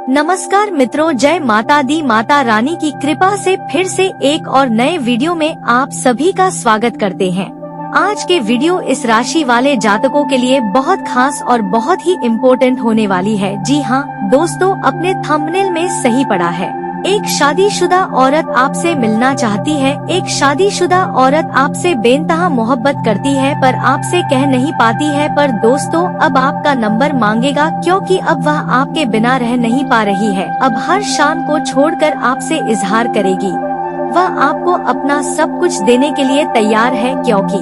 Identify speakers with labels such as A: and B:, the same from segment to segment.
A: नमस्कार मित्रों, जय माता दी। माता रानी की कृपा से फिर से एक और नए वीडियो में आप सभी का स्वागत करते हैं। आज के वीडियो इस राशि वाले जातकों के लिए बहुत खास और बहुत ही इम्पोर्टेंट होने वाली है। जी हाँ दोस्तों, अपने थंबनेल में सही पड़ा है। एक शादीशुदा औरत आपसे मिलना चाहती है। एक शादीशुदा औरत आपसे बेइंतहा मोहब्बत करती है पर आपसे कह नहीं पाती है। पर दोस्तों, अब आपका नंबर मांगेगा क्योंकि अब वह आपके बिना रह नहीं पा रही है। अब हर शाम को छोड़कर आपसे इजहार करेगी। वह आपको अपना सब कुछ देने के लिए तैयार है क्योंकि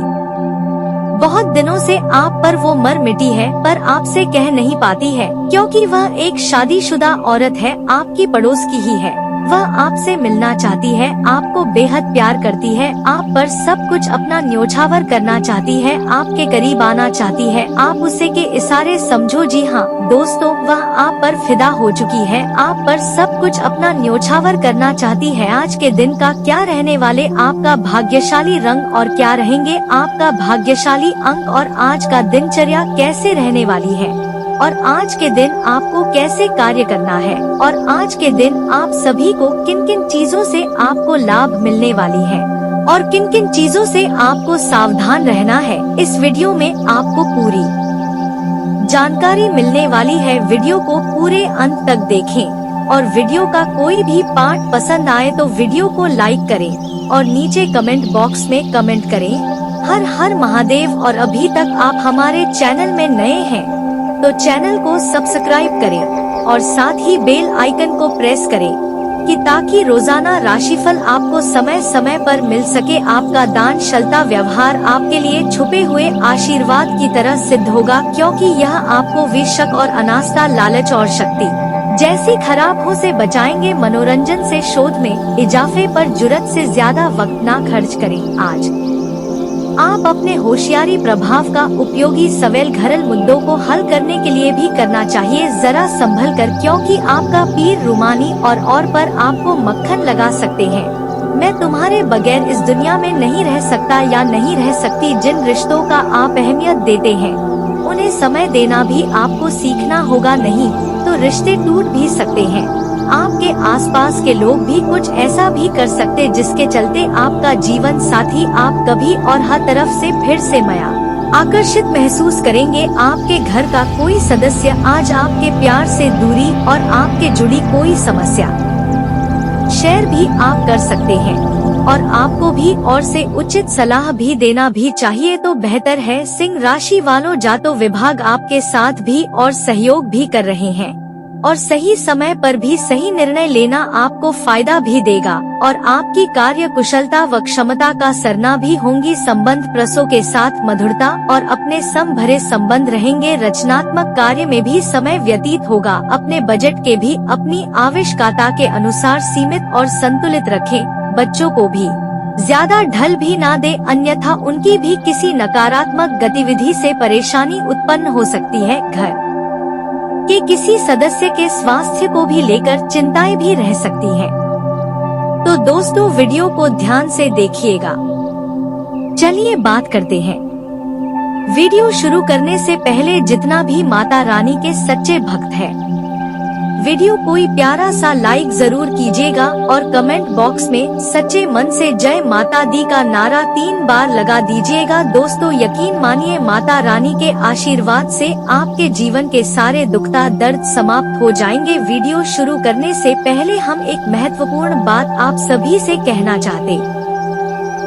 A: बहुत दिनों से आप पर वो मर मिटी है पर आपसे कह नहीं पाती है क्योंकि वह एक शादीशुदा औरत है, आपकी पड़ोस की ही है। वह आपसे मिलना चाहती है, आपको बेहद प्यार करती है, आप पर सब कुछ अपना न्योछावर करना चाहती है, आपके करीब आना चाहती है। आप उसे के इशारे समझो। जी हाँ दोस्तों, वह आप पर फिदा हो चुकी है, आप पर सब कुछ अपना न्योछावर करना चाहती है। आज के दिन का क्या रहने वाले आपका भाग्यशाली रंग और क्या रहेंगे आपका भाग्यशाली अंक और आज का दिनचर्या कैसे रहने वाली है और आज के दिन आपको कैसे कार्य करना है और आज के दिन आप सभी को किन किन चीजों से आपको लाभ मिलने वाली है और किन किन चीजों से आपको सावधान रहना है, इस वीडियो में आपको पूरी जानकारी मिलने वाली है। वीडियो को पूरे अंत तक देखें और वीडियो का कोई भी पार्ट पसंद आए तो वीडियो को लाइक करें और नीचे कमेंट बॉक्स में कमेंट करें हर हर महादेव। और अभी तक आप हमारे चैनल में नए हैं तो चैनल को सब्सक्राइब करें और साथ ही बेल आइकन को प्रेस करें कि ताकि रोजाना राशिफल आपको समय समय पर मिल सके। आपका दानशलता व्यवहार आपके लिए छुपे हुए आशीर्वाद की तरह सिद्ध होगा क्योंकि यह आपको विशक और अनास्था, लालच और शक्ति जैसी खराबों से बचाएंगे। मनोरंजन से शोध में इजाफे पर जुर्रत से ज्यादा वक्त ना खर्च करें। आज आप अपने होशियारी प्रभाव का उपयोगी सवेल घरेल मुद्दों को हल करने के लिए भी करना चाहिए। जरा संभल कर क्योंकि आपका पीर रूमानी और पर आपको मक्खन लगा सकते हैं। मैं तुम्हारे बगैर इस दुनिया में नहीं रह सकता या नहीं रह सकती। जिन रिश्तों का आप अहमियत देते हैं उन्हें समय देना भी आपको सीखना होगा, नहीं तो रिश्ते टूट भी सकते हैं। आपके आसपास के लोग भी कुछ ऐसा भी कर सकते जिसके चलते आपका जीवन साथी आप कभी और हर तरफ से फिर से माया आकर्षित महसूस करेंगे। आपके घर का कोई सदस्य आज आपके प्यार से दूरी और आपके जुड़ी कोई समस्या शेयर भी आप कर सकते हैं और आपको भी और से उचित सलाह भी देना भी चाहिए तो बेहतर है। सिंह राशि वालों, जातो विभाग आपके साथ भी और सहयोग भी कर रहे हैं और सही समय पर भी सही निर्णय लेना आपको फायदा भी देगा और आपकी कार्य कुशलता व क्षमता का सरना भी होंगी। संबंध प्रसों के साथ मधुरता और अपने सम भरे संबंध रहेंगे। रचनात्मक कार्य में भी समय व्यतीत होगा। अपने बजट के भी अपनी आवश्यकता के अनुसार सीमित और संतुलित रखें। बच्चों को भी ज्यादा ढल भी ना दे, अन्यथा उनकी भी किसी नकारात्मक गतिविधि से परेशानी उत्पन्न हो सकती है। घर कि किसी सदस्य के स्वास्थ्य को भी लेकर चिंताएं भी रह सकती हैं। तो दोस्तों, वीडियो को ध्यान से देखिएगा। चलिए बात करते हैं। वीडियो शुरू करने से पहले जितना भी माता रानी के सच्चे भक्त हैं, वीडियो कोई प्यारा सा लाइक जरूर कीजिएगा और कमेंट बॉक्स में सच्चे मन से जय माता दी का नारा 3 बार लगा दीजिएगा। दोस्तों, यकीन मानिए माता रानी के आशीर्वाद से आपके जीवन के सारे दुखता दर्द समाप्त हो जाएंगे। वीडियो शुरू करने से पहले हम एक महत्वपूर्ण बात आप सभी से कहना चाहते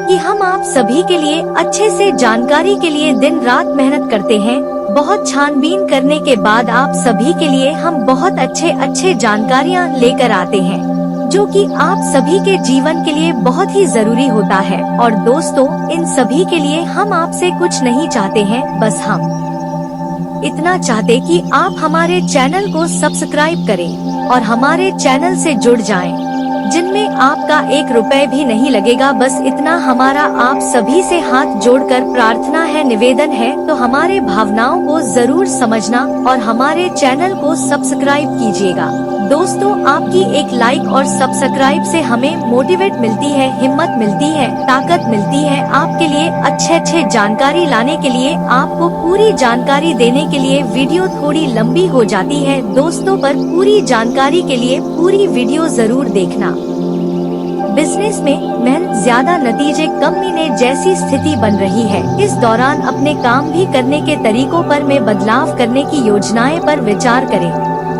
A: कि हम आप सभी के लिए अच्छे से जानकारी के लिए दिन रात मेहनत करते हैं। बहुत छानबीन करने के बाद आप सभी के लिए हम बहुत अच्छे जानकारियाँ लेकर आते हैं जो कि आप सभी के जीवन के लिए बहुत ही जरूरी होता है। और दोस्तों, इन सभी के लिए हम आपसे कुछ नहीं चाहते हैं, बस हम इतना चाहते कि आप हमारे चैनल को सब्सक्राइब करें और हमारे चैनल से जुड़ जाएं, जिनमें आपका 1 रुपए भी नहीं लगेगा। बस इतना हमारा आप सभी से हाथ जोड़कर प्रार्थना है, निवेदन है। तो हमारे भावनाओं को जरूर समझना और हमारे चैनल को सब्सक्राइब कीजिएगा। दोस्तों, आपकी एक लाइक और सब्सक्राइब से हमें मोटिवेट मिलती है, हिम्मत मिलती है, ताकत मिलती है आपके लिए अच्छे जानकारी लाने के लिए। आपको पूरी जानकारी देने के लिए वीडियो थोड़ी लंबी हो जाती है दोस्तों, पर पूरी जानकारी के लिए पूरी वीडियो जरूर देखना। बिजनेस में मेहनत ज्यादा नतीजे कम मिलने जैसी स्थिति बन रही है। इस दौरान अपने काम भी करने के तरीकों पर में बदलाव करने की योजनाएं पर विचार करें।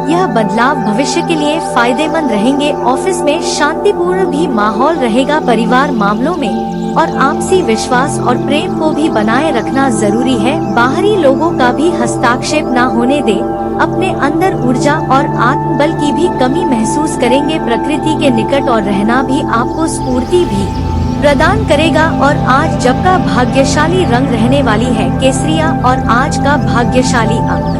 A: यह बदलाव भविष्य के लिए फायदेमंद रहेंगे। ऑफिस में शांतिपूर्ण भी माहौल रहेगा। परिवार मामलों में और आपसी विश्वास और प्रेम को भी बनाए रखना जरूरी है। बाहरी लोगों का भी हस्तक्षेप न होने दे। अपने अंदर ऊर्जा और आत्मबल की भी कमी महसूस करेंगे। प्रकृति के निकट और रहना भी आपको स्फूर्ति भी प्रदान करेगा। और आज जब का भाग्यशाली रंग रहने वाली है केसरिया, और आज का भाग्यशाली अंक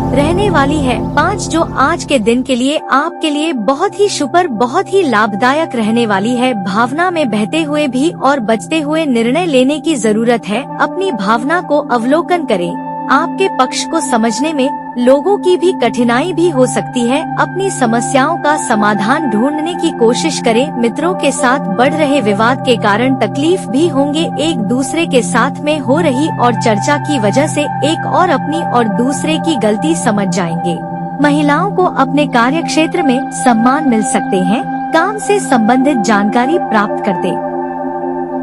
A: रहने वाली है 5, जो आज के दिन के लिए आपके लिए बहुत ही शुभ, बहुत ही लाभदायक रहने वाली है। भावना में बहते हुए भी और बचते हुए निर्णय लेने की जरूरत है। अपनी भावना को अवलोकन करें। आपके पक्ष को समझने में लोगों की भी कठिनाई भी हो सकती है। अपनी समस्याओं का समाधान ढूंढने की कोशिश करें। मित्रों के साथ बढ़ रहे विवाद के कारण तकलीफ भी होंगे। एक दूसरे के साथ में हो रही और चर्चा की वजह से एक और अपनी और दूसरे की गलती समझ जाएंगे। महिलाओं को अपने कार्य क्षेत्र में सम्मान मिल सकते हैं। काम से संबंधित जानकारी प्राप्त करते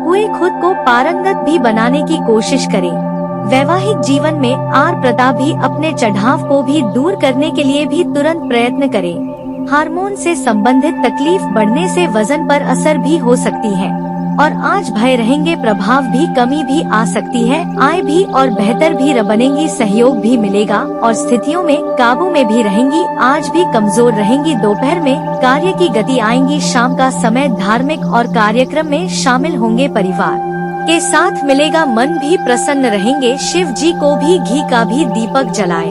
A: हुए खुद को पारंगत भी बनाने की कोशिश करें। वैवाहिक जीवन में आर प्रताप भी अपने चढ़ाव को भी दूर करने के लिए भी तुरंत प्रयत्न करें। हार्मोन से संबंधित तकलीफ बढ़ने से वजन पर असर भी हो सकती है और आज भय रहेंगे। प्रभाव भी कमी भी आ सकती है। आय भी और बेहतर भी बनेगी। सहयोग भी मिलेगा और स्थितियों में काबू में भी रहेंगी। आज भी कमजोर रहेंगी। दोपहर में कार्य की गति आएंगी। शाम का समय धार्मिक और कार्यक्रम में शामिल होंगे। परिवार के साथ मिलेगा। मन भी प्रसन्न रहेंगे। शिव जी को भी घी का भी दीपक जलाए।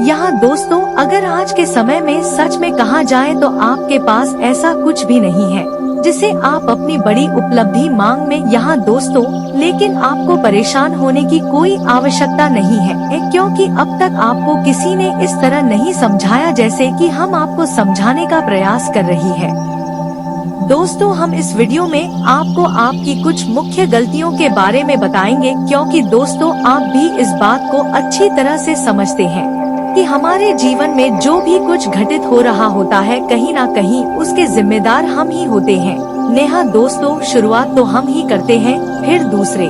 A: यहाँ दोस्तों, अगर आज के समय में सच में कहा जाए तो आपके पास ऐसा कुछ भी नहीं है जिसे आप अपनी बड़ी उपलब्धि मांग में। यहाँ दोस्तों, लेकिन आपको परेशान होने की कोई आवश्यकता नहीं है, क्योंकि अब तक आपको किसी ने इस तरह नहीं समझाया जैसे कि हम आपको समझाने का प्रयास कर रही है। दोस्तों, हम इस वीडियो में आपको आपकी कुछ मुख्य गलतियों के बारे में बताएंगे, क्योंकि दोस्तों आप भी इस बात को अच्छी तरह से समझते हैं कि हमारे जीवन में जो भी कुछ घटित हो रहा होता है कहीं ना कहीं उसके जिम्मेदार हम ही होते हैं। नेहा दोस्तों, शुरुआत तो हम ही करते हैं, फिर दूसरे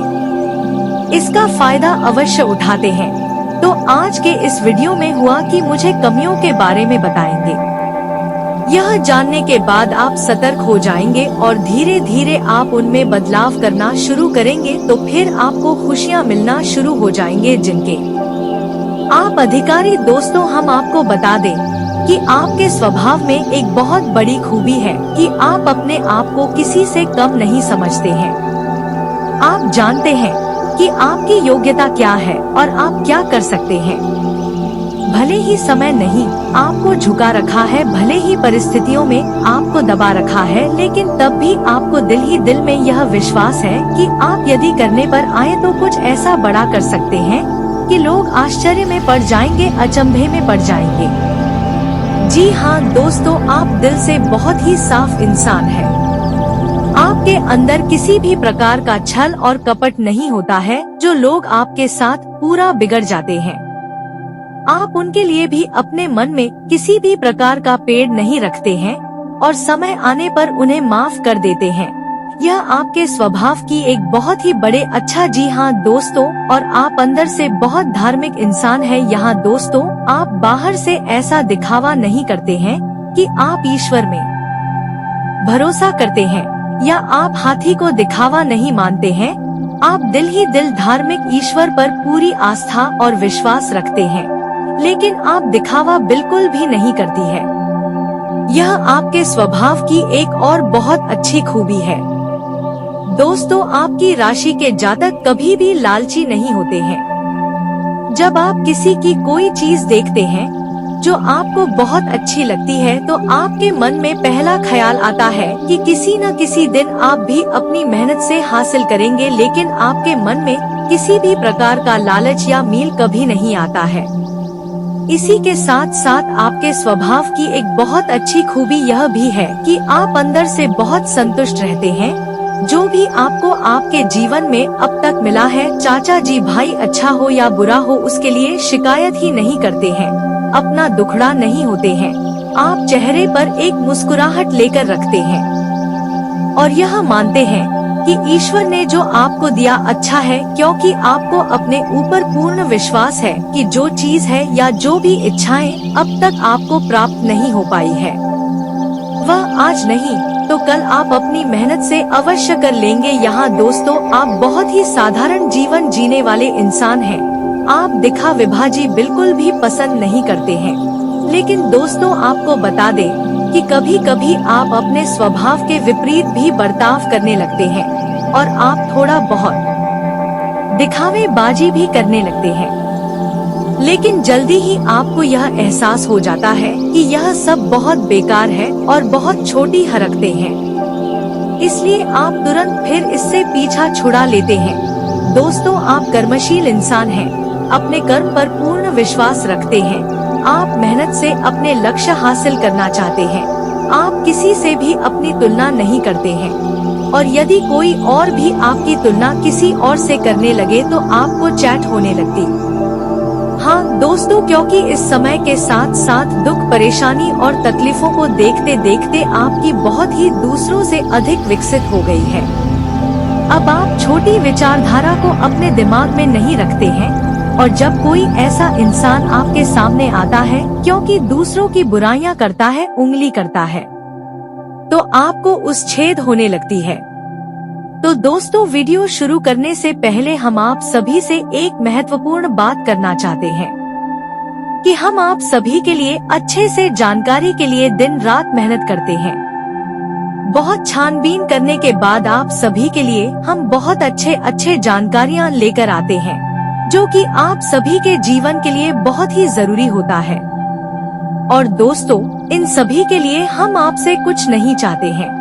A: इसका फायदा अवश्य उठाते हैं। तो आज के इस वीडियो में हुआ कि मुझे कमियों के बारे में बताएंगे। यह जानने के बाद आप सतर्क हो जाएंगे और धीरे धीरे आप उनमें बदलाव करना शुरू करेंगे, तो फिर आपको खुशियां मिलना शुरू हो जाएंगे जिनके आप अधिकारी। दोस्तों, हम आपको बता दें कि आपके स्वभाव में एक बहुत बड़ी खूबी है कि आप अपने आप को किसी से कम नहीं समझते हैं। आप जानते हैं कि आपकी योग्यता क्या है और आप क्या कर सकते हैं। भले ही समय नहीं आपको झुका रखा है, भले ही परिस्थितियों में आपको दबा रखा है, लेकिन तब भी आपको दिल ही दिल में यह विश्वास है कि आप यदि करने पर आए तो कुछ ऐसा बड़ा कर सकते हैं कि लोग आश्चर्य में पड़ जाएंगे, अचंभे में पड़ जाएंगे। जी हाँ दोस्तों, आप दिल से बहुत ही साफ इंसान हैं। आपके अंदर किसी भी प्रकार का छल और कपट नहीं होता है, जो लोग आपके साथ पूरा बिगड़ जाते हैं। आप उनके लिए भी अपने मन में किसी भी प्रकार का पेड़ नहीं रखते हैं और समय आने पर उन्हें माफ कर देते हैं। यह आपके स्वभाव की एक बहुत ही बड़े अच्छा। जी हाँ दोस्तों, और आप अंदर से बहुत धार्मिक इंसान है। यहाँ दोस्तों, आप बाहर से ऐसा दिखावा नहीं करते हैं कि आप ईश्वर में भरोसा करते हैं, या आप हाथी को दिखावा नहीं मानते हैं। आप दिल ही दिल धार्मिक ईश्वर पर पूरी आस्था और विश्वास रखते हैं, लेकिन आप दिखावा बिल्कुल भी नहीं करती है। यह आपके स्वभाव की एक और बहुत अच्छी खूबी है। दोस्तों, आपकी राशि के जातक कभी भी लालची नहीं होते हैं। जब आप किसी की कोई चीज देखते हैं जो आपको बहुत अच्छी लगती है, तो आपके मन में पहला ख्याल आता है कि किसी न किसी दिन आप भी अपनी मेहनत से हासिल करेंगे, लेकिन आपके मन में किसी भी प्रकार का लालच या मील कभी नहीं आता है। इसी के साथ साथ आपके स्वभाव की एक बहुत अच्छी खूबी यह भी है कि आप अंदर से बहुत संतुष्ट रहते हैं। जो भी आपको आपके जीवन में अब तक मिला है, चाचा जी भाई अच्छा हो या बुरा हो, उसके लिए शिकायत ही नहीं करते हैं, अपना दुखड़ा नहीं होते हैं। आप चेहरे पर एक मुस्कुराहट लेकर रखते हैं और यह मानते हैं कि ईश्वर ने जो आपको दिया अच्छा है, क्योंकि आपको अपने ऊपर पूर्ण विश्वास है कि जो चीज है या जो भी इच्छाएं अब तक आपको प्राप्त नहीं हो पाई है, वह आज नहीं तो कल आप अपनी मेहनत से अवश्य कर लेंगे। यहाँ दोस्तों, आप बहुत ही साधारण जीवन जीने वाले इंसान हैं। आप दिखावेबाजी बिल्कुल भी पसंद नहीं करते हैं। लेकिन दोस्तों, आपको बता दें कि कभी कभी आप अपने स्वभाव के विपरीत भी बर्ताव करने लगते हैं और आप थोड़ा बहुत दिखावेबाजी भी करने लगते हैं। लेकिन जल्दी ही आपको यह एहसास हो जाता है कि यह सब बहुत बेकार है और बहुत छोटी हरकतें हैं, इसलिए आप तुरंत फिर इससे पीछा छुड़ा लेते हैं। दोस्तों, आप कर्मशील इंसान हैं, अपने कर्म पर पूर्ण विश्वास रखते हैं। आप मेहनत से अपने लक्ष्य हासिल करना चाहते हैं। आप किसी से भी अपनी तुलना नहीं करते हैं और यदि कोई और भी आपकी तुलना किसी और से करने लगे तो आपको चैट होने लगती। हाँ दोस्तों, क्योंकि इस समय के साथ साथ दुख, परेशानी और तकलीफों को देखते देखते आपकी बहुत ही दूसरों से अधिक विकसित हो गई है। अब आप छोटी विचारधारा को अपने दिमाग में नहीं रखते हैं और जब कोई ऐसा इंसान आपके सामने आता है, क्योंकि दूसरों की बुराइयां करता है, उंगली करता है, तो आपको उस छेद होने लगती है। तो दोस्तों, वीडियो शुरू करने से पहले हम आप सभी से एक महत्वपूर्ण बात करना चाहते हैं कि हम आप सभी के लिए अच्छे से जानकारी के लिए दिन रात मेहनत करते हैं। बहुत छानबीन करने के बाद आप सभी के लिए हम बहुत अच्छे जानकारियां लेकर आते हैं, जो कि आप सभी के जीवन के लिए बहुत ही जरूरी होता है। और दोस्तों, इन सभी के लिए हम आपसे कुछ नहीं चाहते हैं,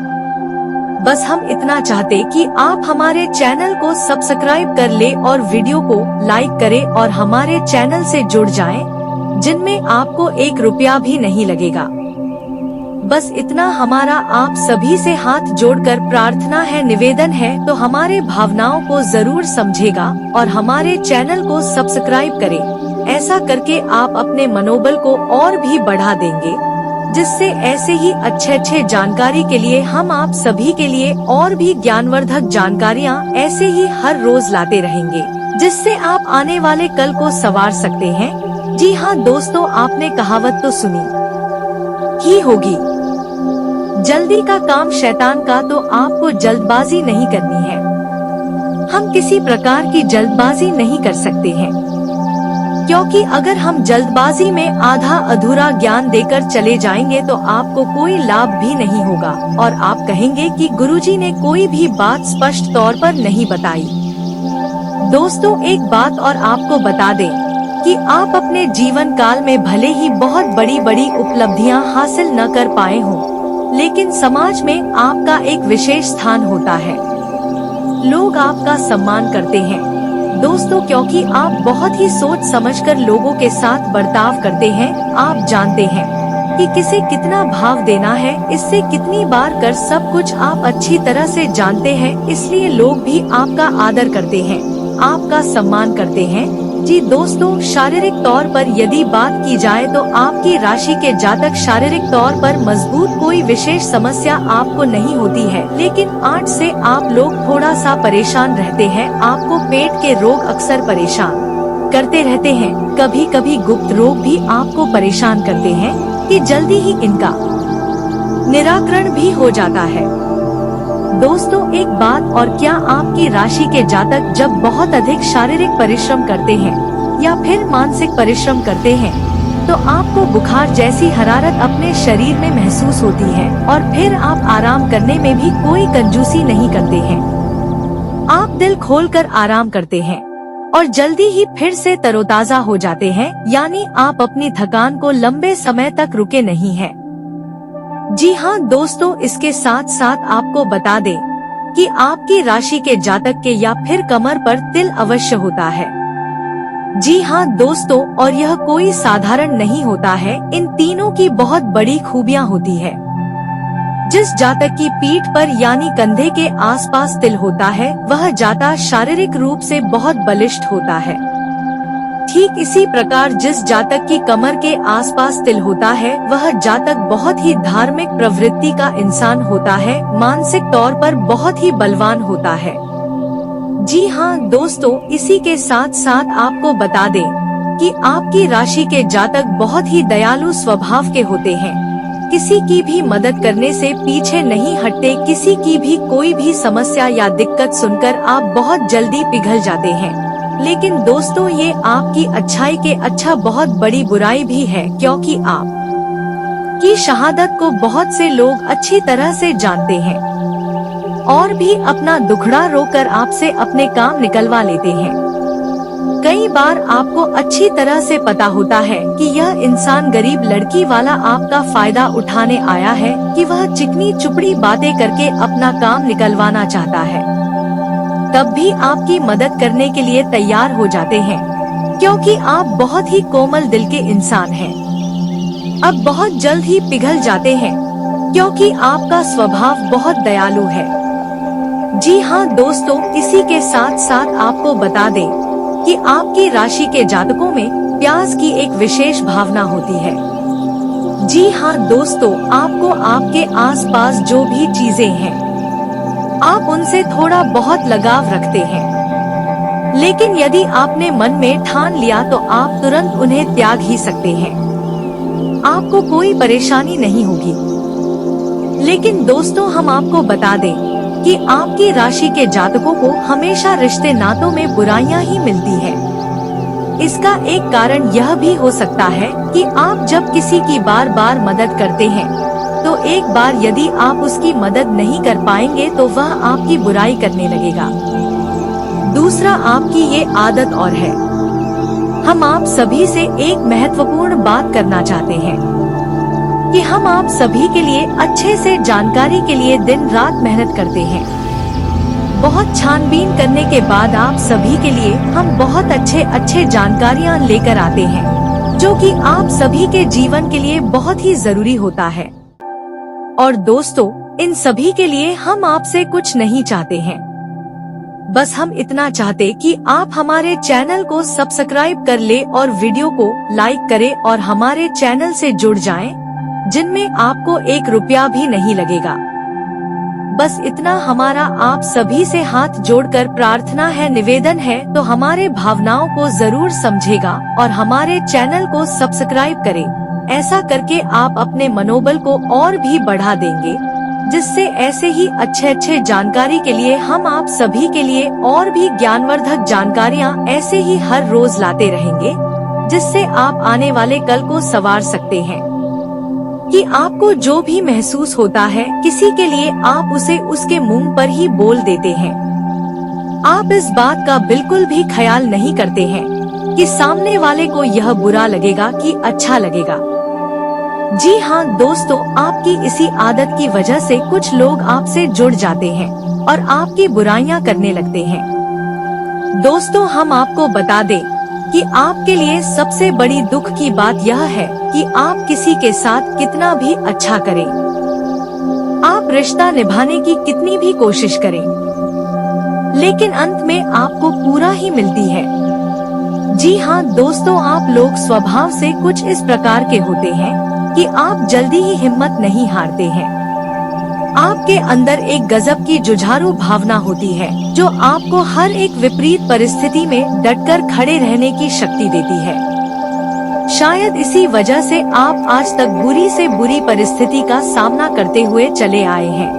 A: बस हम इतना चाहते कि आप हमारे चैनल को सब्सक्राइब कर ले और वीडियो को लाइक करें और हमारे चैनल से जुड़ जाएं, जिनमें आपको 1 रुपया भी नहीं लगेगा। बस इतना हमारा आप सभी से हाथ जोड़कर प्रार्थना है, निवेदन है, तो हमारे भावनाओं को जरूर समझेगा और हमारे चैनल को सब्सक्राइब करें। ऐसा करके आप अपने मनोबल को और भी बढ़ा देंगे, जिससे ऐसे ही अच्छे जानकारी के लिए हम आप सभी के लिए और भी ज्ञानवर्धक जानकारियाँ ऐसे ही हर रोज लाते रहेंगे, जिससे आप आने वाले कल को संवार सकते हैं। जी हाँ दोस्तों, आपने कहावत तो सुनी ही होगी, जल्दी का काम शैतान का, तो आपको जल्दबाजी नहीं करनी है। हम किसी प्रकार की जल्दबाजी नहीं कर सकते हैं, क्योंकि अगर हम जल्दबाजी में आधा अधूरा ज्ञान देकर चले जाएंगे तो आपको कोई लाभ भी नहीं होगा और आप कहेंगे कि गुरुजी ने कोई भी बात स्पष्ट तौर पर नहीं बताई। दोस्तों, एक बात और आपको बता दें कि आप अपने जीवन काल में भले ही बहुत बड़ी उपलब्धियां हासिल न कर पाए हों, लेकिन समाज में आपका एक विशेष स्थान होता है। लोग आपका सम्मान करते हैं दोस्तों, क्योंकि आप बहुत ही सोच समझकर लोगों के साथ बर्ताव करते हैं। आप जानते हैं कि किसे कितना भाव देना है, इससे कितनी बार कर, सब कुछ आप अच्छी तरह से जानते हैं। इसलिए लोग भी आपका आदर करते हैं, आपका सम्मान करते हैं। जी दोस्तों, शारीरिक तौर पर यदि बात की जाए तो आपकी राशि के जातक शारीरिक तौर पर मजबूत, कोई विशेष समस्या आपको नहीं होती है। लेकिन 8 से आप लोग थोड़ा सा परेशान रहते हैं। आपको पेट के रोग अक्सर परेशान करते रहते हैं। कभी कभी गुप्त रोग भी आपको परेशान करते हैं कि जल्दी ही इनका निराकरण भी हो जाता है। दोस्तों, एक बात और, क्या आपकी राशि के जातक जब बहुत अधिक शारीरिक परिश्रम करते हैं या फिर मानसिक परिश्रम करते हैं तो आपको बुखार जैसी हरारत अपने शरीर में महसूस होती है और फिर आप आराम करने में भी कोई कंजूसी नहीं करते हैं। आप दिल खोलकर आराम करते हैं और जल्दी ही फिर से तरोताजा हो जाते हैं, यानी आप अपनी थकान को लंबे समय तक रुके नहीं हैं। जी हाँ दोस्तों, इसके साथ साथ आपको बता दें कि आपकी राशि के जातक के या फिर कमर पर तिल अवश्य होता है। जी हाँ दोस्तों, और यह कोई साधारण नहीं होता है। इन तीनों की बहुत बड़ी खूबियाँ होती है। जिस जातक की पीठ पर यानी कंधे के आसपास तिल होता है, वह जातक शारीरिक रूप से बहुत बलिष्ठ होता है। ठीक इसी प्रकार जिस जातक की कमर के आसपास तिल होता है, वह जातक बहुत ही धार्मिक प्रवृत्ति का इंसान होता है, मानसिक तौर पर बहुत ही बलवान होता है। जी हाँ दोस्तों, इसी के साथ साथ आपको बता दें कि आपकी राशि के जातक बहुत ही दयालु स्वभाव के होते हैं। किसी की भी मदद करने से पीछे नहीं हटते। किसी की भी कोई भी समस्या या दिक्कत सुनकर आप बहुत जल्दी पिघल जाते हैं। लेकिन दोस्तों, ये आपकी अच्छाई के अच्छा बहुत बड़ी बुराई भी है, क्योंकि आप की शहादत को बहुत से लोग अच्छी तरह से जानते हैं और भी अपना दुखड़ा रोकर आपसे अपने काम निकलवा लेते हैं। कई बार आपको अच्छी तरह से पता होता है कि यह इंसान गरीब लड़की वाला आपका फायदा उठाने आया है, कि वह चिकनी चुपड़ी बातें करके अपना काम निकलवाना चाहता है। तब भी आपकी मदद करने के लिए तैयार हो जाते हैं, क्योंकि आप बहुत ही कोमल दिल के इंसान हैं। अब बहुत जल्द ही पिघल जाते हैं, क्योंकि आपका स्वभाव बहुत दयालु है। जी हाँ दोस्तों, इसी के साथ साथ आपको बता दें कि आपकी राशि के जातकों में प्यास की एक विशेष भावना होती है। जी हाँ दोस्तों, आपको आपके आसपास जो भी चीजें हैं, आप उनसे थोड़ा बहुत लगाव रखते हैं। लेकिन यदि आपने मन में ठान लिया तो आप तुरंत उन्हें त्याग ही सकते हैं। आपको कोई परेशानी नहीं होगी। लेकिन दोस्तों, हम आपको बता दें कि आपकी राशि के जातकों को हमेशा रिश्ते नातों में बुराइयां ही मिलती है। इसका एक कारण यह भी हो सकता है कि आप जब किसी की बार बार मदद करते हैं, तो एक बार यदि आप उसकी मदद नहीं कर पाएंगे तो वह आपकी बुराई करने लगेगा। दूसरा, आपकी ये आदत और है। हम आप सभी से एक महत्वपूर्ण बात करना चाहते हैं कि हम आप सभी के लिए अच्छे से जानकारी के लिए दिन रात मेहनत करते हैं। बहुत छानबीन करने के बाद आप सभी के लिए हम बहुत अच्छे जानकारियाँ लेकर आते हैं, जो कि आप सभी के जीवन के लिए बहुत ही जरूरी होता है। और दोस्तों, इन सभी के लिए हम आपसे कुछ नहीं चाहते हैं। बस हम इतना चाहते कि आप हमारे चैनल को सब्सक्राइब कर ले और वीडियो को लाइक करें और हमारे चैनल से जुड़ जाएं, जिनमें आपको 1 रुपया भी नहीं लगेगा। बस इतना हमारा आप सभी से हाथ जोड़कर प्रार्थना है, निवेदन है, तो हमारे भावनाओं को जरूर समझेगा और हमारे चैनल को सब्सक्राइब करें। ऐसा करके आप अपने मनोबल को और भी बढ़ा देंगे, जिससे ऐसे ही अच्छे जानकारी के लिए हम आप सभी के लिए और भी ज्ञानवर्धक जानकारियाँ ऐसे ही हर रोज लाते रहेंगे, जिससे आप आने वाले कल को संवार सकते हैं। कि आपको जो भी महसूस होता है किसी के लिए, आप उसे उसके मुंह पर ही बोल देते हैं। आप इस बात का बिल्कुल भी ख्याल नहीं करते हैं कि सामने वाले को यह बुरा लगेगा कि अच्छा लगेगा। जी हाँ दोस्तों, आपकी इसी आदत की वजह से कुछ लोग आपसे जुड़ जाते हैं और आपकी बुराइयां करने लगते हैं। दोस्तों, हम आपको बता दें कि आपके लिए सबसे बड़ी दुख की बात यह है कि आप किसी के साथ कितना भी अच्छा करें, आप रिश्ता निभाने की कितनी भी कोशिश करें, लेकिन अंत में आपको पूरा ही मिलती है। जी हाँ दोस्तों, आप लोग स्वभाव से कुछ इस प्रकार के होते हैं कि आप जल्दी ही हिम्मत नहीं हारते हैं। आपके अंदर एक गजब की जुझारू भावना होती है, जो आपको हर एक विपरीत परिस्थिति में डटकर खड़े रहने की शक्ति देती है। शायद इसी वजह से आप आज तक बुरी से बुरी परिस्थिति का सामना करते हुए चले आए हैं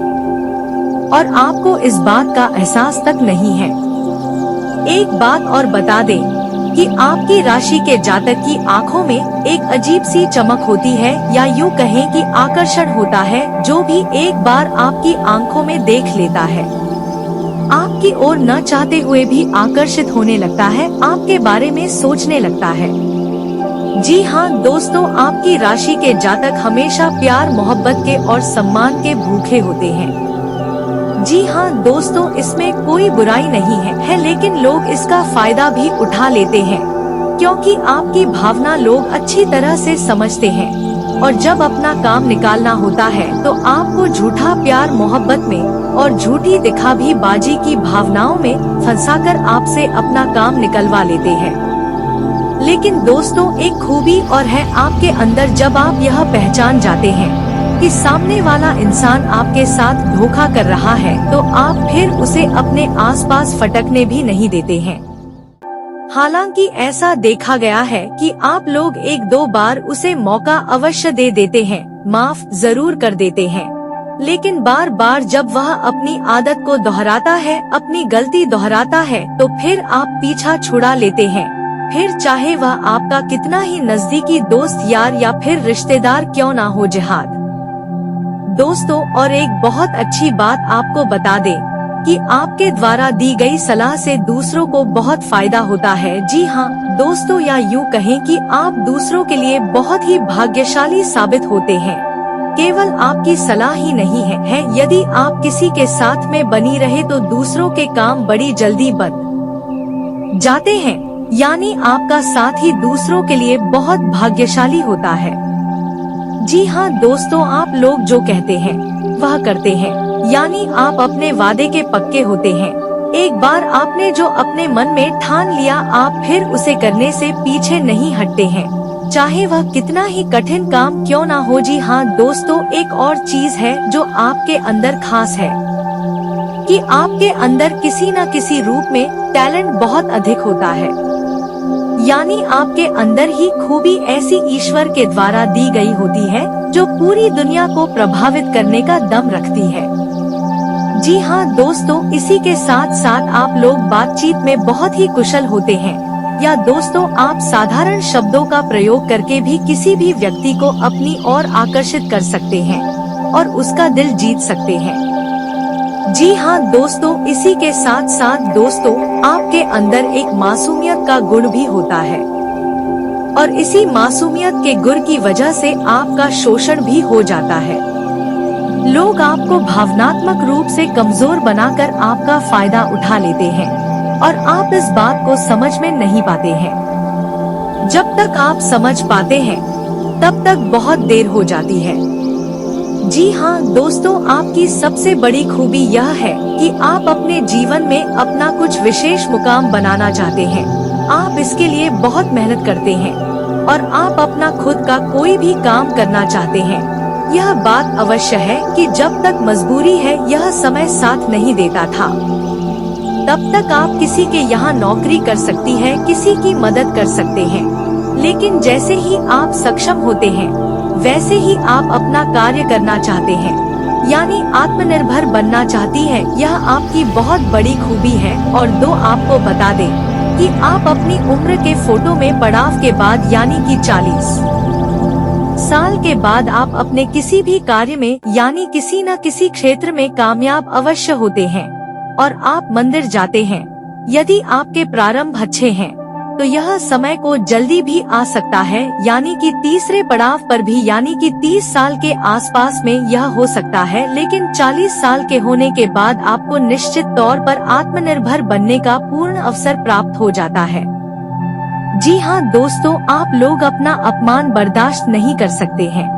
A: और आपको इस बात का एहसास तक नहीं है। एक बात और बता दें कि आपकी राशि के जातक की आंखों में एक अजीब सी चमक होती है, या यूँ कहें कि आकर्षण होता है, जो भी एक बार आपकी आंखों में देख लेता है, आपकी ओर न चाहते हुए भी आकर्षित होने लगता है, आपके बारे में सोचने लगता है। जी हाँ दोस्तों, आपकी राशि के जातक हमेशा प्यार, मोहब्बत के और सम्मान के भूखे होते हैं। जी हाँ दोस्तों, इसमें कोई बुराई नहीं है, लेकिन लोग इसका फायदा भी उठा लेते हैं क्योंकि आपकी भावना लोग अच्छी तरह से समझते हैं। और जब अपना काम निकालना होता है तो आपको झूठा प्यार मोहब्बत में और झूठी दिखावी बाजी की भावनाओं में फंसाकर आपसे अपना काम निकलवा लेते हैं। लेकिन दोस्तों, एक खूबी और है आपके अंदर, जब आप यह पहचान जाते हैं कि सामने वाला इंसान आपके साथ धोखा कर रहा है तो आप फिर उसे अपने आसपास फटकने भी नहीं देते हैं। हालांकि ऐसा देखा गया है कि आप लोग एक दो बार उसे मौका अवश्य दे देते हैं, माफ जरूर कर देते हैं, लेकिन बार बार जब वह अपनी आदत को दोहराता है, अपनी गलती दोहराता है, तो फिर आप पीछा छुड़ा लेते हैं। फिर चाहे वह आपका कितना ही नजदीकी दोस्त, यार या फिर रिश्तेदार क्यों ना हो। जिहाद दोस्तों, और एक बहुत अच्छी बात आपको बता दें कि आपके द्वारा दी गई सलाह से दूसरों को बहुत फायदा होता है। जी हाँ दोस्तों, या यूँ कहें कि आप दूसरों के लिए बहुत ही भाग्यशाली साबित होते हैं। केवल आपकी सलाह ही नहीं है, यदि आप किसी के साथ में बनी रहे तो दूसरों के काम बड़ी जल्दी बन जाते हैं। यानी आपका साथ ही दूसरों के लिए बहुत भाग्यशाली होता है। जी हाँ दोस्तों, आप लोग जो कहते हैं वह करते हैं, यानी आप अपने वादे के पक्के होते हैं। एक बार आपने जो अपने मन में ठान लिया, आप फिर उसे करने से पीछे नहीं हटते हैं, चाहे वह कितना ही कठिन काम क्यों ना हो। जी हाँ दोस्तों, एक और चीज है जो आपके अंदर खास है कि आपके अंदर किसी न किसी रूप में टैलेंट बहुत अधिक होता है। यानी आपके अंदर ही खूबी ऐसी ईश्वर के द्वारा दी गई होती है जो पूरी दुनिया को प्रभावित करने का दम रखती है। जी हाँ दोस्तों, इसी के साथ साथ आप लोग बातचीत में बहुत ही कुशल होते हैं। या दोस्तों, आप साधारण शब्दों का प्रयोग करके भी किसी भी व्यक्ति को अपनी ओर आकर्षित कर सकते हैं और उसका दिल जीत सकते हैं। जी हाँ दोस्तों, इसी के साथ साथ दोस्तों, आपके अंदर एक मासूमियत का गुण भी होता है और इसी मासूमियत के गुण की वजह से आपका शोषण भी हो जाता है। लोग आपको भावनात्मक रूप से कमजोर बनाकर आपका फायदा उठा लेते हैं और आप इस बात को समझ में नहीं पाते हैं। जब तक आप समझ पाते हैं तब तक बहुत देर हो जाती है। जी हाँ दोस्तों, आपकी सबसे बड़ी खूबी यह है कि आप अपने जीवन में अपना कुछ विशेष मुकाम बनाना चाहते हैं। आप इसके लिए बहुत मेहनत करते हैं और आप अपना खुद का कोई भी काम करना चाहते हैं। यह बात अवश्य है कि जब तक मजबूरी है, यह समय साथ नहीं देता था, तब तक आप किसी के यहाँ नौकरी कर सकती है, किसी की मदद कर सकते हैं। लेकिन जैसे ही आप सक्षम होते हैं वैसे ही आप अपना कार्य करना चाहते हैं, यानी आत्मनिर्भर बनना चाहती है। यह आपकी बहुत बड़ी खूबी है। और दो, आपको बता दें कि आप अपनी उम्र के फोटो में पड़ाव के बाद, यानी कि 40 साल के बाद आप अपने किसी भी कार्य में यानी किसी न किसी क्षेत्र में कामयाब अवश्य होते हैं। और आप मंदिर जाते हैं। यदि आपके प्रारंभ अच्छे हैं तो यह समय को जल्दी भी आ सकता है, यानी कि तीसरे पड़ाव पर भी, यानी कि 30 साल के आसपास में यह हो सकता है। लेकिन 40 साल के होने के बाद आपको निश्चित तौर पर आत्मनिर्भर बनने का पूर्ण अवसर प्राप्त हो जाता है। जी हाँ दोस्तों, आप लोग अपना अपमान बर्दाश्त नहीं कर सकते हैं।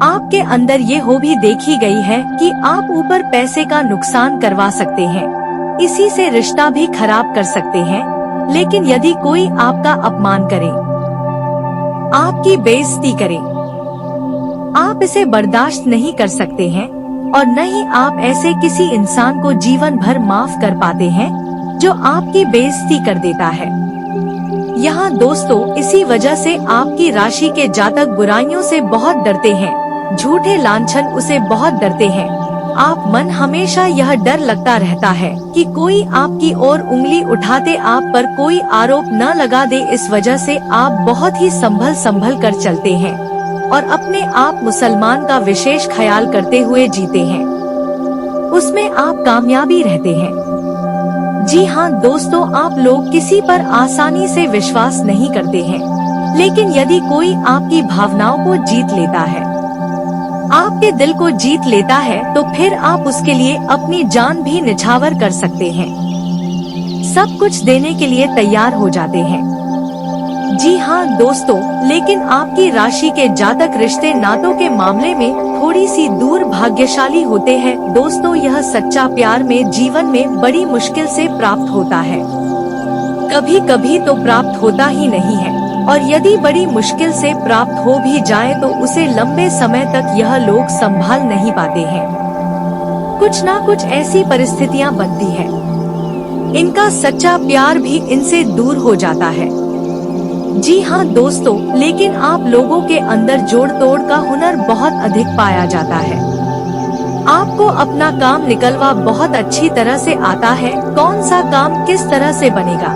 A: आपके अंदर ये हो भी देखी गई है कि आप ऊपर पैसे का नुकसान करवा सकते हैं, इसी से रिश्ता भी खराब कर सकते हैं। लेकिन यदि कोई आपका अपमान करे, आपकी बेइज्जती करे, आप इसे बर्दाश्त नहीं कर सकते हैं और न ही आप ऐसे किसी इंसान को जीवन भर माफ कर पाते हैं जो आपकी बेइज्जती कर देता है। यहाँ दोस्तों, इसी वजह से आपकी राशि के जातक बुराइयों से बहुत डरते हैं, झूठे लांछन उसे बहुत डरते हैं। आप मन हमेशा यह डर लगता रहता है कि कोई आपकी ओर उंगली उठाते आप पर कोई आरोप न लगा दे। इस वजह से आप बहुत ही संभल कर चलते हैं और अपने आप मुसलमान का विशेष ख्याल करते हुए जीते हैं, उसमें आप कामयाबी रहते हैं। जी हाँ दोस्तों, आप लोग किसी पर आसानी से विश्वास नहीं करते हैं, लेकिन यदि कोई आपकी भावनाओं को जीत लेता है, आपके दिल को जीत लेता है, तो फिर आप उसके लिए अपनी जान भी निछावर कर सकते हैं, सब कुछ देने के लिए तैयार हो जाते हैं। जी हाँ दोस्तों, लेकिन आपकी राशि के जातक रिश्ते नातों के मामले में थोड़ी सी दूर भाग्यशाली होते हैं। दोस्तों, यह सच्चा प्यार में जीवन में बड़ी मुश्किल से प्राप्त होता है, कभी कभी तो प्राप्त होता ही नहीं है, और यदि बड़ी मुश्किल से प्राप्त हो भी जाए तो उसे लंबे समय तक यह लोग संभाल नहीं पाते हैं। कुछ ना कुछ ऐसी परिस्थितियां बनती है, इनका सच्चा प्यार भी इनसे दूर हो जाता है। जी हाँ दोस्तों, लेकिन आप लोगों के अंदर जोड़ तोड़ का हुनर बहुत अधिक पाया जाता है। आपको अपना काम निकलवा बहुत अच्छी तरह से आता है। कौन सा काम किस तरह से बनेगा,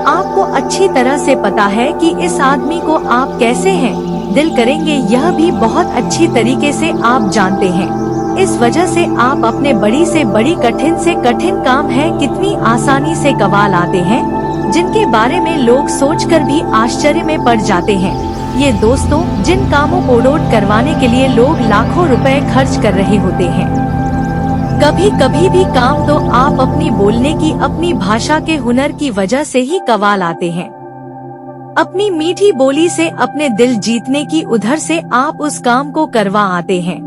A: आपको अच्छी तरह से पता है कि इस आदमी को आप कैसे हैं, दिल करेंगे, यह भी बहुत अच्छी तरीके से आप जानते हैं। इस वजह से आप अपने बड़ी से बड़ी कठिन से कठिन काम है कितनी आसानी से कवा लाते हैं, जिनके बारे में लोग सोचकर भी आश्चर्य में पड़ जाते हैं। ये दोस्तों, जिन कामों को नोट करवाने के लिए लोग लाखों रुपए खर्च कर रहे होते हैं, कभी कभी भी काम तो आप अपनी बोलने की, अपनी भाषा के हुनर की वजह से ही कवा लाते हैं। अपनी मीठी बोली से अपने दिल जीतने की उधर से आप उस काम को करवा आते हैं,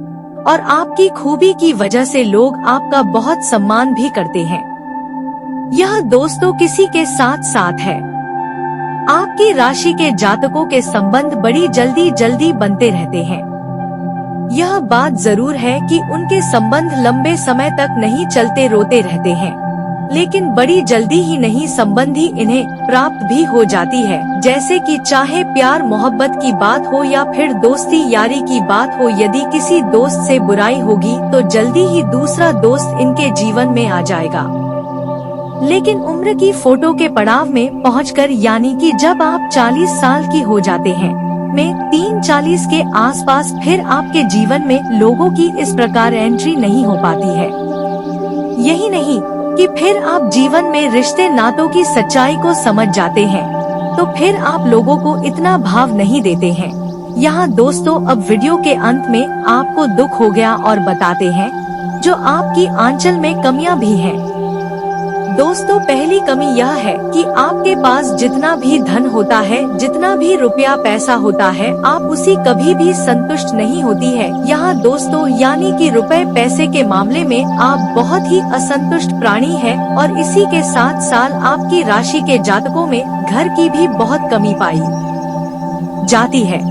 A: और आपकी खूबी की वजह से लोग आपका बहुत सम्मान भी करते हैं। यह दोस्तों किसी के साथ साथ है। आपकी राशि के जातकों के संबंध बड़ी जल्दी जल्दी बनते रहते हैं। यह बात जरूर है कि उनके संबंध लंबे समय तक नहीं चलते, रोते रहते हैं, लेकिन बड़ी जल्दी ही नहीं संबंधी इन्हें प्राप्त भी हो जाती है। जैसे कि चाहे प्यार मोहब्बत की बात हो या फिर दोस्ती यारी की बात हो, यदि किसी दोस्त से बुराई होगी तो जल्दी ही दूसरा दोस्त इनके जीवन में आ जाएगा। लेकिन उम्र की फोटो के पड़ाव में पहुंचकर, यानी कि जब आप 40 साल की हो जाते हैं, में 40 के आसपास, फिर आपके जीवन में लोगों की इस प्रकार एंट्री नहीं हो पाती है। यही नहीं कि फिर आप जीवन में रिश्ते नातों की सच्चाई को समझ जाते हैं, तो फिर आप लोगों को इतना भाव नहीं देते हैं। यहाँ दोस्तों, अब वीडियो के अंत में आपको दुख हो गया और बताते हैं जो आपकी आंचल में कमियां भी हैं। दोस्तों, पहली कमी यह है कि आपके पास जितना भी धन होता है, जितना भी रुपया पैसा होता है, आप उसी कभी भी संतुष्ट नहीं होती है। यहाँ दोस्तों, यानी कि रुपए पैसे के मामले में आप बहुत ही असंतुष्ट प्राणी है, और इसी के साथ साथ आपकी राशि के जातकों में घर की भी बहुत कमी पाई जाती है।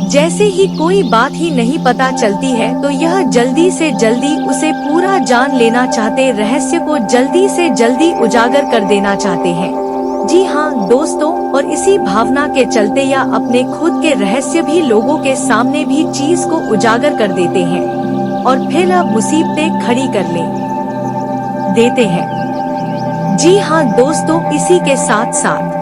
A: जैसे ही कोई बात ही नहीं पता चलती है तो यह जल्दी से जल्दी उसे पूरा जान लेना चाहते, रहस्य को जल्दी से जल्दी उजागर कर देना चाहते हैं। जी हाँ दोस्तों, और इसी भावना के चलते या अपने खुद के रहस्य भी लोगों के सामने भी चीज को उजागर कर देते हैं, और फिर अब मुसीबतें खड़ी कर देते हैं। जी हाँ दोस्तों, इसी के साथ साथ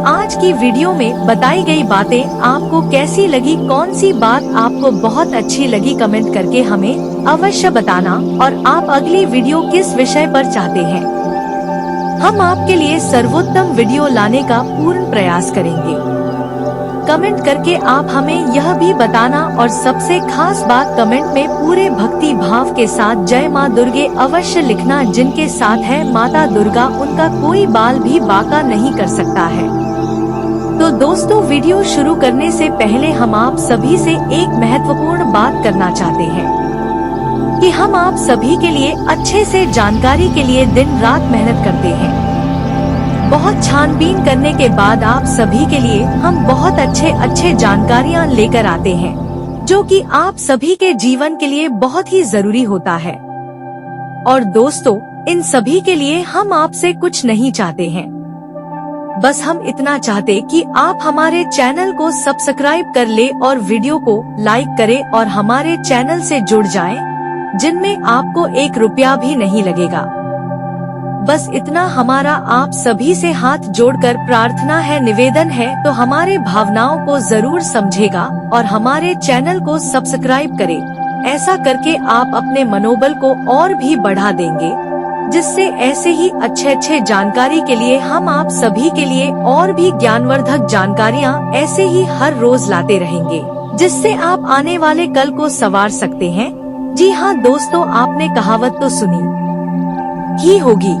A: आज की वीडियो में बताई गई बातें आपको कैसी लगी, कौन सी बात आपको बहुत अच्छी लगी, कमेंट करके हमें अवश्य बताना। और आप अगली वीडियो किस विषय पर चाहते हैं, हम आपके लिए सर्वोत्तम वीडियो लाने का पूर्ण प्रयास करेंगे। कमेंट करके आप हमें यह भी बताना, और सबसे खास बात, कमेंट में पूरे भक्ति भाव के साथ जय माँ दुर्गे अवश्य लिखना। जिनके साथ है माता दुर्गा, उनका कोई बाल भी बांका नहीं कर सकता है। तो दोस्तों, वीडियो शुरू करने से पहले हम आप सभी से एक महत्वपूर्ण बात करना चाहते हैं कि हम आप सभी के लिए अच्छे से जानकारी के लिए दिन रात मेहनत करते हैं। बहुत छानबीन करने के बाद आप सभी के लिए हम बहुत अच्छे जानकारियाँ लेकर आते हैं, जो कि आप सभी के जीवन के लिए बहुत ही जरूरी होता है। और दोस्तों, इन सभी के लिए हम आपसे कुछ नहीं चाहते हैं, बस हम इतना चाहते कि आप हमारे चैनल को सब्सक्राइब कर ले और वीडियो को लाइक करें और हमारे चैनल से जुड़ जाएं, जिनमें आपको 1 रुपया भी नहीं लगेगा। बस इतना हमारा आप सभी से हाथ जोड़कर प्रार्थना है, निवेदन है, तो हमारे भावनाओं को जरूर समझेगा और हमारे चैनल को सब्सक्राइब करें। ऐसा करके आप अपने मनोबल को और भी बढ़ा देंगे, जिससे ऐसे ही अच्छे जानकारी के लिए हम आप सभी के लिए और भी ज्ञानवर्धक जानकारियाँ ऐसे ही हर रोज लाते रहेंगे, जिससे आप आने वाले कल को संवार सकते हैं। जी हाँ दोस्तों, आपने कहावत तो सुनी ही होगी,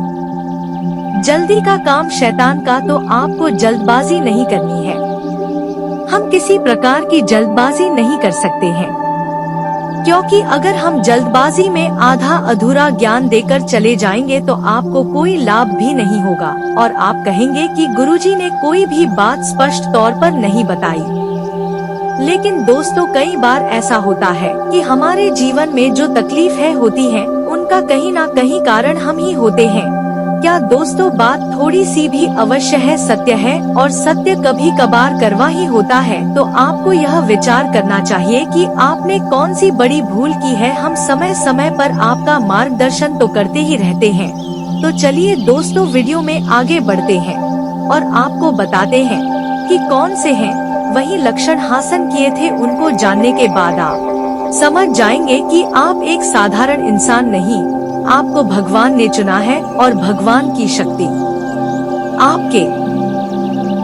A: जल्दी का काम शैतान का, तो आपको जल्दबाजी नहीं करनी है। हम किसी प्रकार की जल्दबाजी नहीं कर सकते हैं, क्योंकि अगर हम जल्दबाजी में आधा अधूरा ज्ञान देकर चले जाएंगे तो आपको कोई लाभ भी नहीं होगा और आप कहेंगे कि गुरुजी ने कोई भी बात स्पष्ट तौर पर नहीं बताई। लेकिन दोस्तों, कई बार ऐसा होता है कि हमारे जीवन में जो तकलीफें होती हैं, उनका कहीं ना कहीं कारण हम ही होते हैं। क्या दोस्तों, बात थोड़ी सी भी अवश्य है, सत्य है, और सत्य कभी कभार कड़वा ही होता है। तो आपको यह विचार करना चाहिए कि आपने कौन सी बड़ी भूल की है। हम समय समय पर आपका मार्गदर्शन तो करते ही रहते हैं। तो चलिए दोस्तों, वीडियो में आगे बढ़ते हैं और आपको बताते हैं कि कौन से हैं वही लक्षण हासिल किए थे। उनको जानने के बाद आप समझ जाएंगे कि आप एक साधारण इंसान नहीं, आपको भगवान ने चुना है और भगवान की शक्ति आपके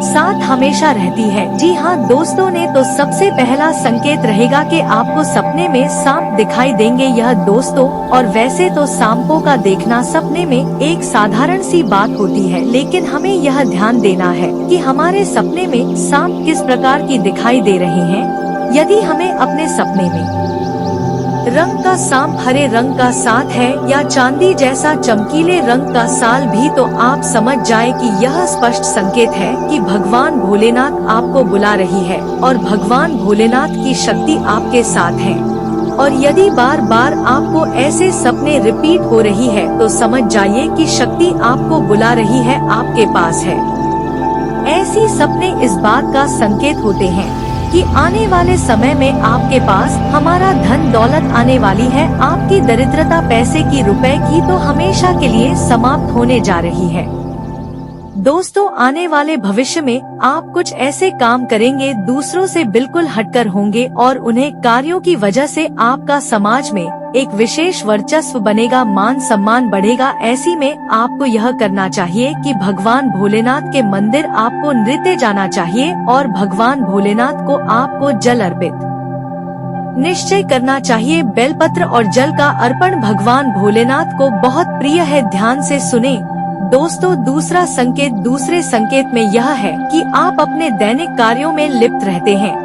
A: साथ हमेशा रहती है। जी हाँ दोस्तों, ने तो सबसे पहला संकेत रहेगा कि आपको सपने में सांप दिखाई देंगे। यह दोस्तों, और वैसे तो सांपों का देखना सपने में एक साधारण सी बात होती है, लेकिन हमें यह ध्यान देना है कि हमारे सपने में सांप किस प्रकार की दिखाई दे रहे हैं। यदि हमें अपने सपने में रंग का सांप हरे रंग का साथ है या चांदी जैसा चमकीले रंग का साल भी, तो आप समझ जाए कि यह स्पष्ट संकेत है कि भगवान भोलेनाथ आपको बुला रही है और भगवान भोलेनाथ की शक्ति आपके साथ है। और यदि बार बार आपको ऐसे सपने रिपीट हो रही है तो समझ जाइए कि शक्ति आपको बुला रही है, आपके पास है। ऐसी सपने इस बात का संकेत होते हैं कि आने वाले समय में आपके पास हमारा धन दौलत आने वाली है। आपकी दरिद्रता पैसे की, रुपए की तो हमेशा के लिए समाप्त होने जा रही है। दोस्तों, आने वाले भविष्य में आप कुछ ऐसे काम करेंगे, दूसरों से बिल्कुल हटकर होंगे और उन्हें कार्यों की वजह से आपका समाज में एक विशेष वर्चस्व बनेगा, मान सम्मान बढ़ेगा। ऐसी में आपको यह करना चाहिए कि भगवान भोलेनाथ के मंदिर आपको नृत्य जाना चाहिए और भगवान भोलेनाथ को आपको जल अर्पित निश्चय करना चाहिए। बेलपत्र और जल का अर्पण भगवान भोलेनाथ को बहुत प्रिय है। ध्यान से सुने दोस्तों, दूसरे संकेत में यह है कि आप अपने दैनिक कार्यों में लिप्त रहते हैं।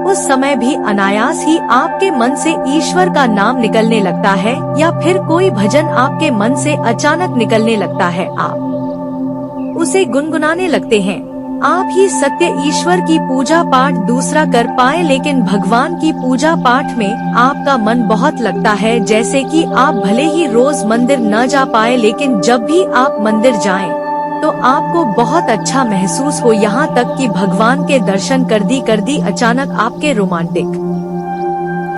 A: उस समय भी अनायास ही आपके मन से ईश्वर का नाम निकलने लगता है या फिर कोई भजन आपके मन से अचानक निकलने लगता है, आप उसे गुनगुनाने लगते हैं। आप ही सत्य ईश्वर की पूजा पाठ दूसरा कर पाए, लेकिन भगवान की पूजा पाठ में आपका मन बहुत लगता है। जैसे कि आप भले ही रोज मंदिर न जा पाए, लेकिन जब भी आप मंदिर जाएं, तो आपको बहुत अच्छा महसूस हो। यहाँ तक कि भगवान के दर्शन कर दी अचानक आपके रोमांटिक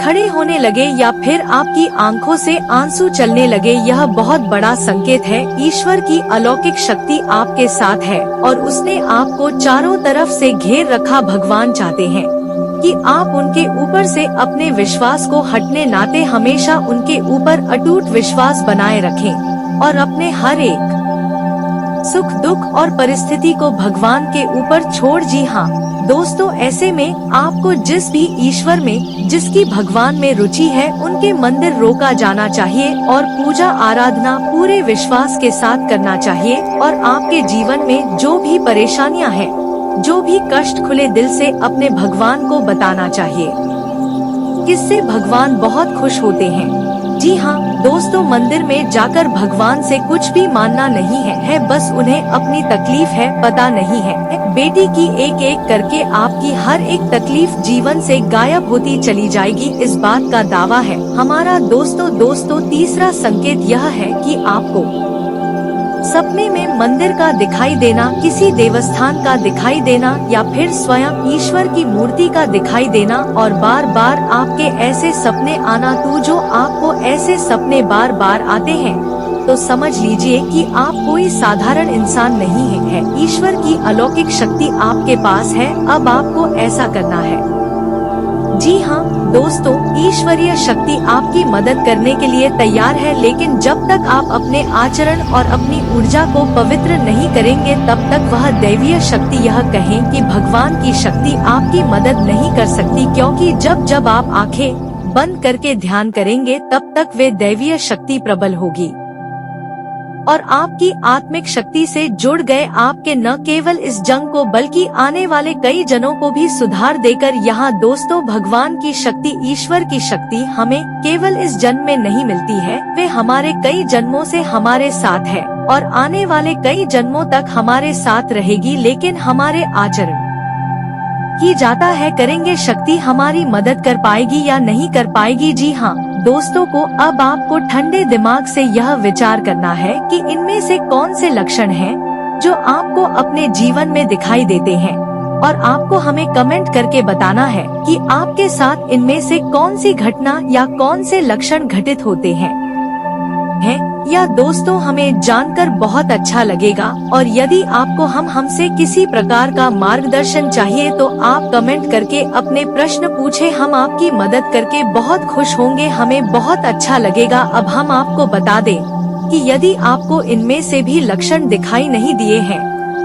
A: खड़े होने लगे या फिर आपकी आंखों से आंसू चलने लगे। यह बहुत बड़ा संकेत है, ईश्वर की अलौकिक शक्ति आपके साथ है और उसने आपको चारों तरफ से घेर रखा। भगवान चाहते हैं कि आप उनके ऊपर से अपने विश्वास को हटने नाते हमेशा उनके ऊपर अटूट विश्वास बनाए रखें और अपने हर एक सुख दुख और परिस्थिति को भगवान के ऊपर छोड़। जी हाँ दोस्तों, ऐसे में आपको जिस भी ईश्वर में, जिसकी भगवान में रुचि है, उनके मंदिर रोका जाना चाहिए और पूजा आराधना पूरे विश्वास के साथ करना चाहिए। और आपके जीवन में जो भी परेशानियां हैं, जो भी कष्ट, खुले दिल से अपने भगवान को बताना चाहिए, किससे भगवान बहुत खुश होते हैं। जी हाँ दोस्तों, मंदिर में जाकर भगवान से कुछ भी मानना नहीं है, बस उन्हें अपनी तकलीफ है पता नहीं है। बेटी की एक एक करके आपकी हर एक तकलीफ जीवन से गायब होती चली जाएगी, इस बात का दावा है हमारा। दोस्तों तीसरा संकेत यह है कि आपको सपने में मंदिर का दिखाई देना, किसी देवस्थान का दिखाई देना या फिर स्वयं ईश्वर की मूर्ति का दिखाई देना और बार बार आपके ऐसे सपने आना। तो जो आपको ऐसे सपने बार बार आते हैं तो समझ लीजिए कि आप कोई साधारण इंसान नहीं है। ईश्वर की अलौकिक शक्ति आपके पास है, अब आपको ऐसा करना है। जी हाँ दोस्तों, ईश्वरीय शक्ति आपकी मदद करने के लिए तैयार है, लेकिन जब तक आप अपने आचरण और अपनी ऊर्जा को पवित्र नहीं करेंगे तब तक वह दैवीय शक्ति, यह कहें कि भगवान की शक्ति आपकी मदद नहीं कर सकती, क्योंकि जब आप आंखें बंद करके ध्यान करेंगे तब तक वे दैवीय शक्ति प्रबल होगी। और आपकी आत्मिक शक्ति से जुड़ गए आपके न केवल इस जंग को बल्कि आने वाले कई जनों को भी सुधार देकर यहाँ दोस्तों भगवान की शक्ति, ईश्वर की शक्ति हमें केवल इस जन्म में नहीं मिलती है, वे हमारे कई जन्मों से हमारे साथ है और आने वाले कई जन्मों तक हमारे साथ रहेगी। लेकिन हमारे आचरण ही जाता है, करेंगे शक्ति हमारी मदद कर पाएगी या नहीं कर पाएगी। जी हाँ दोस्तों को अब आपको ठंडे दिमाग से यह विचार करना है कि इनमें से कौन से लक्षण हैं जो आपको अपने जीवन में दिखाई देते हैं, और आपको हमें कमेंट करके बताना है कि आपके साथ इनमें से कौन सी घटना या कौन से लक्षण घटित होते हैं या दोस्तों हमें जानकर बहुत अच्छा लगेगा। और यदि आपको हमसे किसी प्रकार का मार्गदर्शन चाहिए तो आप कमेंट करके अपने प्रश्न पूछे, हम आपकी मदद करके बहुत खुश होंगे, हमें बहुत अच्छा लगेगा। अब हम आपको बता दें कि यदि आपको इनमें से भी लक्षण दिखाई नहीं दिए हैं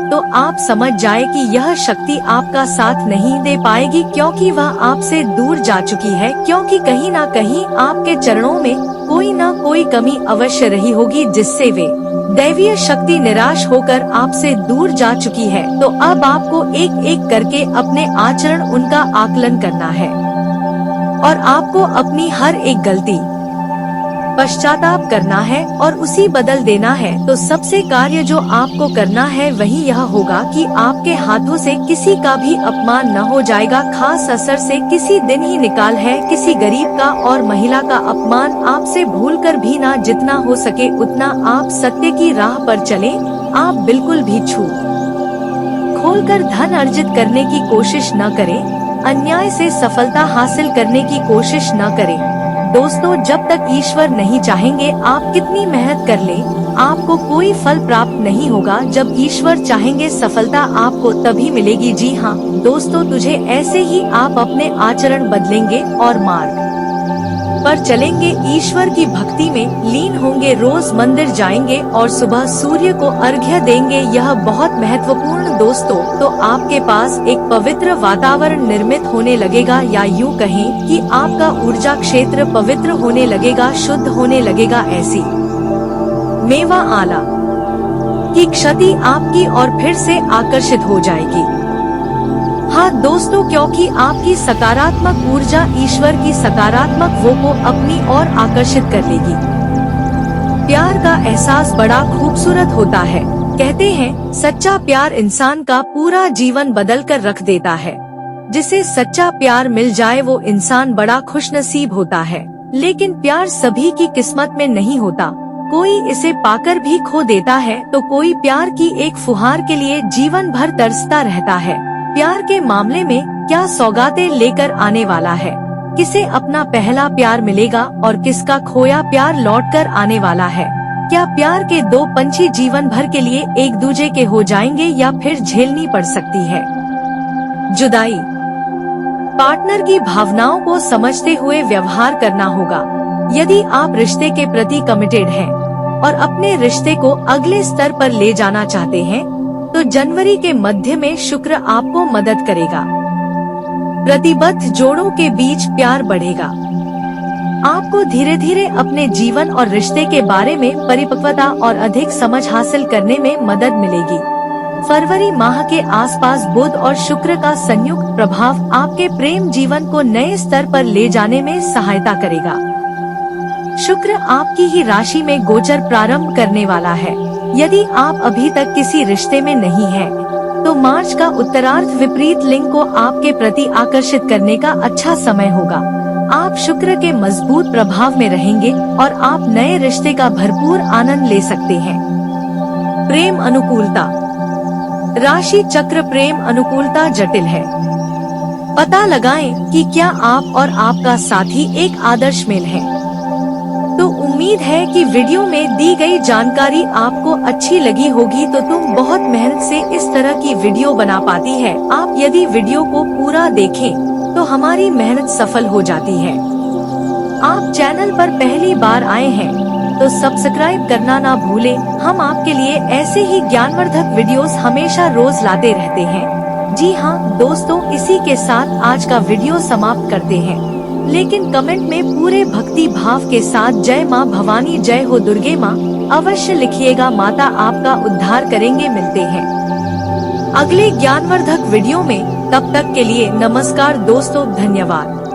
A: तो आप समझ जाए कि यह शक्ति आपका साथ नहीं दे पाएगी, क्योंकि वह आपसे दूर जा चुकी है, क्योंकि कहीं ना कहीं आपके चरणों में कोई ना कोई कमी अवश्य रही होगी जिससे वे दैवीय शक्ति निराश होकर आपसे दूर जा चुकी है। तो अब आपको एक एक करके अपने आचरण उनका आकलन करना है और आपको अपनी हर एक गलती पश्चाताप करना है और उसी बदल देना है। तो सबसे कार्य जो आपको करना है वही यह होगा कि आपके हाथों से किसी का भी अपमान न हो जाएगा, खास असर से किसी दिन ही निकाल है किसी गरीब का और महिला का अपमान आपसे भूलकर भी ना, जितना हो सके उतना आप सत्य की राह पर चलें। आप बिल्कुल भी छूट खोलकर धन अर्जित करने की कोशिश न करें, अन्याय से सफलता हासिल करने की कोशिश न करें। दोस्तों जब तक ईश्वर नहीं चाहेंगे आप कितनी मेहनत कर लें आपको कोई फल प्राप्त नहीं होगा। जब ईश्वर चाहेंगे सफलता आपको तभी मिलेगी। जी हाँ दोस्तों, तुझे ऐसे ही आप अपने आचरण बदलेंगे और मार्ग पर चलेंगे, ईश्वर की भक्ति में लीन होंगे, रोज मंदिर जाएंगे और सुबह सूर्य को अर्घ्य देंगे। यह बहुत महत्वपूर्ण दोस्तों। तो आपके पास एक पवित्र वातावरण निर्मित होने लगेगा, या यूँ कहें कि आपका ऊर्जा क्षेत्र पवित्र होने लगेगा, शुद्ध होने लगेगा। ऐसी मेवा आला की क्षति आपकी और फिर से आकर्षित हो जाएगी। हाँ दोस्तों, क्योंकि आपकी सकारात्मक ऊर्जा ईश्वर की सकारात्मक वो को अपनी ओर आकर्षित कर लेगी। प्यार का एहसास बड़ा खूबसूरत होता है। कहते हैं सच्चा प्यार इंसान का पूरा जीवन बदल कर रख देता है। जिसे सच्चा प्यार मिल जाए वो इंसान बड़ा खुशनसीब होता है। लेकिन प्यार सभी की किस्मत में नहीं होता, कोई इसे पाकर भी खो देता है तो कोई प्यार की एक फुहार के लिए जीवन भर तरसता रहता है। प्यार के मामले में क्या सौगातें लेकर आने वाला है, किसे अपना पहला प्यार मिलेगा और किसका खोया प्यार लौटकर आने वाला है। क्या प्यार के दो पंछी जीवन भर के लिए एक दूजे के हो जाएंगे या फिर झेलनी पड़ सकती है जुदाई। पार्टनर की भावनाओं को समझते हुए व्यवहार करना होगा। यदि आप रिश्ते के प्रति कमिटेड हैं और अपने रिश्ते को अगले स्तर पर ले जाना चाहते हैं तो जनवरी के मध्य में शुक्र आपको मदद करेगा। प्रतिबद्ध जोड़ों के बीच प्यार बढ़ेगा। आपको धीरे धीरे अपने जीवन और रिश्ते के बारे में परिपक्वता और अधिक समझ हासिल करने में मदद मिलेगी। फरवरी माह के आसपास बुध और शुक्र का संयुक्त प्रभाव आपके प्रेम जीवन को नए स्तर पर ले जाने में सहायता करेगा। शुक्र आपकी ही राशि में गोचर प्रारंभ करने वाला है। यदि आप अभी तक किसी रिश्ते में नहीं हैं, तो मार्च का उत्तरार्ध विपरीत लिंग को आपके प्रति आकर्षित करने का अच्छा समय होगा। आप शुक्र के मजबूत प्रभाव में रहेंगे और आप नए रिश्ते का भरपूर आनंद ले सकते हैं। प्रेम अनुकूलता। राशि चक्र प्रेम अनुकूलता जटिल है। पता लगाएं कि क्या आप और आपका साथी एक आदर्श मेल है। तो उम्मीद है कि वीडियो में दी गई जानकारी आपको अच्छी लगी होगी। तो तुम बहुत मेहनत से इस तरह की वीडियो बना पाती है। आप यदि वीडियो को पूरा देखें तो हमारी मेहनत सफल हो जाती है। आप चैनल पर पहली बार आए हैं तो सब्सक्राइब करना ना भूलें। हम आपके लिए ऐसे ही ज्ञानवर्धक वीडियोस हमेशा रोज लाते रहते हैं। जी हाँ दोस्तों, इसी के साथ आज का वीडियो समाप्त करते हैं। लेकिन कमेंट में पूरे भक्ति भाव के साथ जय माँ भवानी, जय हो दुर्गे माँ। अवश्य लिखिएगा, माता आपका उद्धार करेंगे। मिलते हैं अगले ज्ञानवर्धक वीडियो में, तब तक के लिए नमस्कार दोस्तों, धन्यवाद।